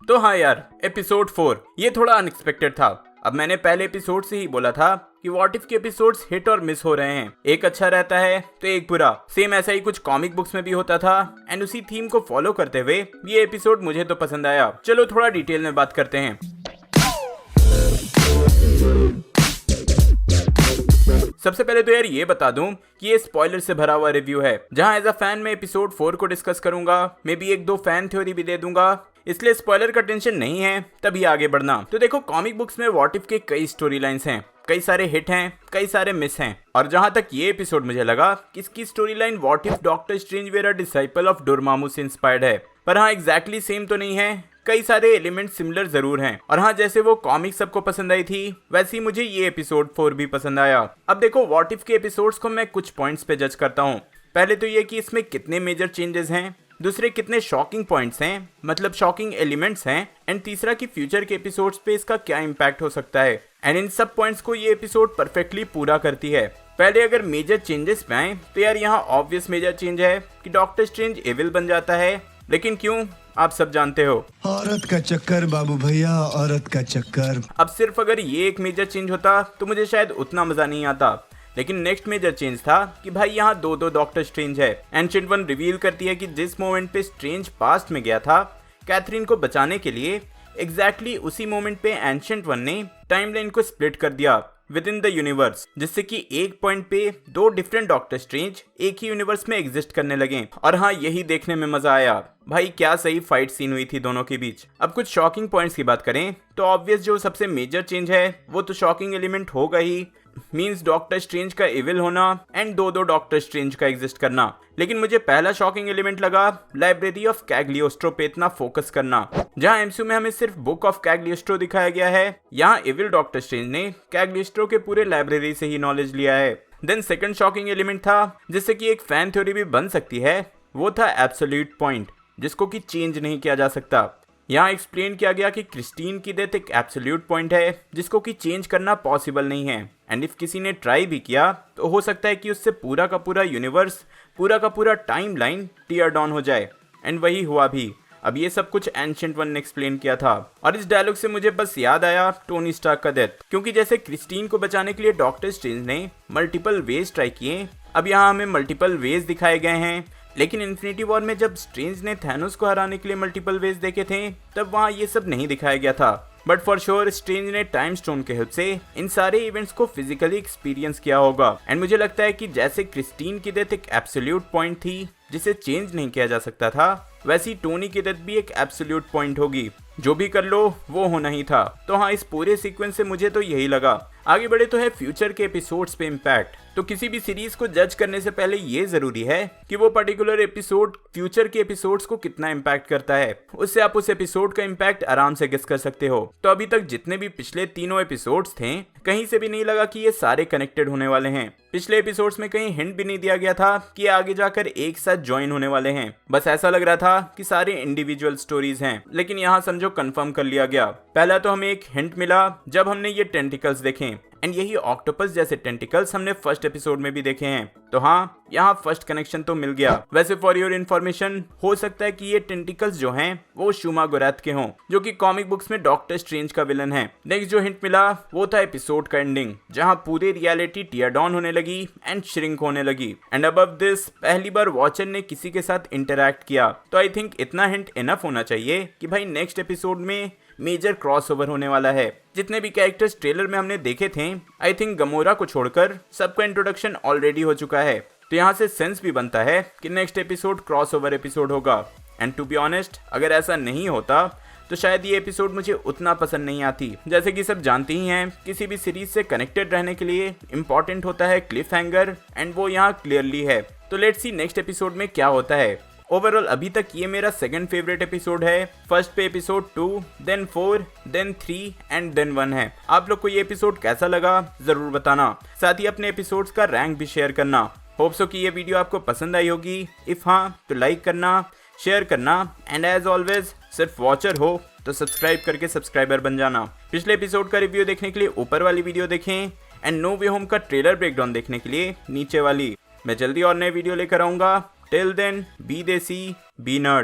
तो हाँ यार, एपिसोड 4 ये थोड़ा अनएक्सपेक्टेड था। अब मैंने पहले एपिसोड से ही बोला था कि व्हाट इफ के एपिसोड्स हिट और मिस हो रहे हैं, एक अच्छा रहता है तो एक बुरा। सेम ऐसा ही कुछ कॉमिक बुक्स में भी होता था एंड उसी थीम को फॉलो करते हुए ये एपिसोड मुझे तो पसंद आया। चलो थोड़ा डिटेल में बात करते हैं। सबसे पहले तो यार ये बता दूं कि ये स्पॉइलर से भरा हुआ रिव्यू है, जहां एज अ फैन मैं एपिसोड 4 को डिस्कस करूंगा, मे बी एक दो फैन थ्योरी भी दे दूंगा, इसलिए स्पॉइलर का टेंशन नहीं है, तभी आगे बढ़ना। तो देखो, कॉमिक बुक्स में व्हाट इफ के कई स्टोरी लाइन्स हैं, कई सारे हिट हैं, कई सारे मिस हैं, और जहां तक ये एपिसोड मुझे लगा कि इसकी storyline what if Doctor Strange were a disciple of Dormammu से इंस्पायर्ड है, पर हाँ एग्जैक्टली सेम तो नहीं है, कई सारे एलिमेंट सिमिलर जरूर हैं। और हाँ, जैसे वो कॉमिक सबको पसंद आई थी, वैसे ही मुझे ये एपिसोड 4 भी पसंद आया। अब देखो, व्हाट इफ के एपिसोड्स को मैं कुछ पॉइंट्स पे जज करता हूँ। पहले तो ये कि इसमें कितने मेजर चेंजेस हैं, दूसरे कितने शॉकिंग पॉइंट्स हैं, मतलब शॉकिंग एलिमेंट्स हैं, एंड तीसरा कि फ्यूचर के एपिसोड्स पे इसका क्या इम्पैक्ट हो सकता है। एंड इन सब पॉइंट्स को ये एपिसोड परफेक्टली पूरा करती है। पहले अगर मेजर चेंजेस पे आए तो यार यहाँ ऑब्वियस मेजर चेंज है कि डॉक्टर स्ट्रेंज एविल बन जाता है, लेकिन क्यों आप सब जानते हो। औरत का चक्कर बाबू भैया, औरत का चक्कर। अब सिर्फ अगर ये एक मेजर चेंज होता तो मुझे शायद उतना मजा नहीं आता, लेकिन नेक्स्ट मेजर चेंज था कि भाई यहाँ दो डॉक्टर स्ट्रेंज है। एंशिएंट वन रिवील करती है कि जिस मोमेंट पे स्ट्रेंज पास्ट में गया था कैथरीन को बचाने के लिए, एग्जैक्टली उसी मोमेंट पे एंशिएंट वन ने टाइमलाइन को स्प्लिट कर दिया विद इन द यूनिवर्स, जिससे कि एक पॉइंट पे दो डिफरेंट डॉक्टर स्ट्रेंज एक ही यूनिवर्स में एग्जिस्ट करने लगे। और हाँ, यही देखने में मजा आया। भाई क्या सही फाइट सीन हुई थी दोनों के बीच। अब कुछ शॉकिंग पॉइंट्स की बात करें तो ऑब्वियस जो सबसे मेजर चेंज है वो तो शॉकिंग एलिमेंट होगा ही, मीन्स डॉक्टर स्ट्रेंज का इविल होना एंड दो डॉक्टर स्ट्रेंज का एग्जिस्ट करना। लेकिन मुझे पहला शॉकिंग एलिमेंट लगा लाइब्रेरी ऑफ कैग्लियोस्ट्रो पे इतना फोकस करना। जहां एमसीयू में हमें सिर्फ बुक ऑफ कैग्लियोस्ट्रो दिखाया गया है, यहाँ इविल डॉक्टर स्ट्रेंज ने कैग्लियोस्ट्रो के पूरे लाइब्रेरी से ही नॉलेज लिया है। देन सेकंड शॉकिंग एलिमेंट था जिससे कि एक फैन थ्योरी भी बन सकती है, वो था एब्सोल्यूट पॉइंट, जिसको कि चेंज नहीं किया जा सकता। यहाँ एक्सप्लेन किया गया कि क्रिस्टीन की डेथ एक एब्सोल्यूट पॉइंट है जिसको कि चेंज करना पॉसिबल नहीं है, एंड इफ किसी ने ट्राई भी किया तो हो सकता है कि उससे पूरा का पूरा यूनिवर्स, पूरा का पूरा टाइम लाइन टीयर डाउन हो जाए, एंड वही हुआ भी। अब ये सब कुछ एंशिएंट वन ने एक्सप्लेन किया था, और इस डायलॉग से मुझे बस याद आया टोनी स्टार्क का डेथ, क्योंकि जैसे क्रिस्टीन को बचाने के लिए डॉक्टर स्ट्रेंज ने मल्टीपल वेज ट्राई किए, अब यहाँ हमें मल्टीपल वेज दिखाए गए हैं। लेकिन इन्फिनिटी वॉर में जब स्ट्रेंज ने थैनोस को हराने के लिए मल्टीपल वेज देखे थे, तब वहाँ ये सब नहीं दिखाया गया था। बट फॉर श्योर स्ट्रेंज ने टाइम स्टोन के हेल्प से इन सारे इवेंट्स को फिजिकली एक्सपीरियंस किया होगा। एंड मुझे लगता है कि जैसे क्रिस्टीन की डेथ एक एब्सोल्यूट पॉइंट थी जिसे चेंज नहीं किया जा सकता था, वैसी टोनी की डेथ भी एक एब्सोल्यूट पॉइंट होगी, जो भी कर लो वो होना ही था। तो हाँ, इस पूरे सीक्वेंस से मुझे तो यही लगा। आगे बढ़े तो है फ्यूचर के एपिसोड्स पे इम्पैक्ट। तो किसी भी सीरीज को जज करने से पहले ये जरूरी है कि वो पर्टिकुलर एपिसोड फ्यूचर के एपिसोड्स को कितना इम्पैक्ट करता है, उससे आप उस एपिसोड का इम्पैक्ट आराम से गेस कर सकते हो। तो अभी तक जितने भी पिछले तीनों एपिसोड्स थे, कहीं से भी नहीं लगा कि ये सारे कनेक्टेड होने वाले हैं। पिछले एपिसोड्स में कहीं हिंट भी नहीं दिया गया था कि आगे जाकर एक साथ ज्वाइन होने वाले हैं, बस ऐसा लग रहा था कि सारे इंडिविजुअल स्टोरीज हैं। लेकिन यहाँ समझो कंफर्म कर लिया गया। पहला तो हमें एक हिंट मिला जब हमने ये टेंटिकल्स देखे, एंड यही ऑक्टोपस जैसे टेंटिकल्स हमने फर्स्ट एपिसोड में भी देखे हैं। तो हाँ, यहाँ फर्स्ट कनेक्शन तो मिल गया। वैसे फॉर योर इन्फॉर्मेशन, हो सकता है कि ये टेंटिकल्स जो हैं वो शूमा गोरैथ के हों, जो कि कॉमिक बुक्स में डॉक्टर स्ट्रेंज का विलन है। नेक्स्ट जो हिंट मिला वो था एपिसोड का एंडिंग, जहाँ पूरी रियलिटी टीयर डाउन होने लगी एंड श्रिंक होने लगी। एंड अबव दिस पहली बार वॉचर ने किसी के साथ इंटरैक्ट किया। तो आई थिंक इतना हिंट इनफ होना चाहिए कि भाई नेक्स्ट एपिसोड में मेजर क्रॉसओवर होने वाला है। जितने भी कैरेक्टर्स ट्रेलर में हमने देखे थे, आई थिंक गमोरा को छोड़कर सबका इंट्रोडक्शन ऑलरेडी हो चुका है। तो यहाँ से सेंस भी बनता है कि नेक्स्ट एपिसोड क्रॉसओवर एपिसोड होगा। एंड टू बी ऑनेस्ट, अगर ऐसा नहीं होता तो शायद ये एपिसोड मुझे उतना पसंद नहीं आती। जैसे कि सब जानते ही हैं, किसी भी सीरीज से कनेक्टेड रहने के लिए इंपॉर्टेंट होता है क्लिफ हैंगर, एंड वो यहाँ क्लियरली है। तो लेट्स सी नेक्स्ट एपिसोड में क्या होता है। ओवरऑल अभी तक ये मेरा सेकंड फेवरेट एपिसोड है। फर्स्ट पे episode 2, then 4, then 3 and then 1 है। आप लोग को ये एपिसोड कैसा लगा जरूर बताना, साथ ही अपने एपिसोड्स का रैंक भी शेयर करना। होप सो कि ये वीडियो आपको पसंद आई होगी। इफ हाँ तो लाइक करना, शेयर करना, एंड एज ऑलवेज सिर्फ वॉचर हो तो सब्सक्राइब करके सब्सक्राइबर बन जाना। पिछले एपिसोड का रिव्यू देखने के लिए ऊपर वाली वीडियो देखें, एंड नो वे होम का ट्रेलर ब्रेकडाउन देखने के लिए नीचे वाली। मैं जल्दी और नए वीडियो लेकर आऊंगा। टिल देन, बी देसी, बी नर्ड।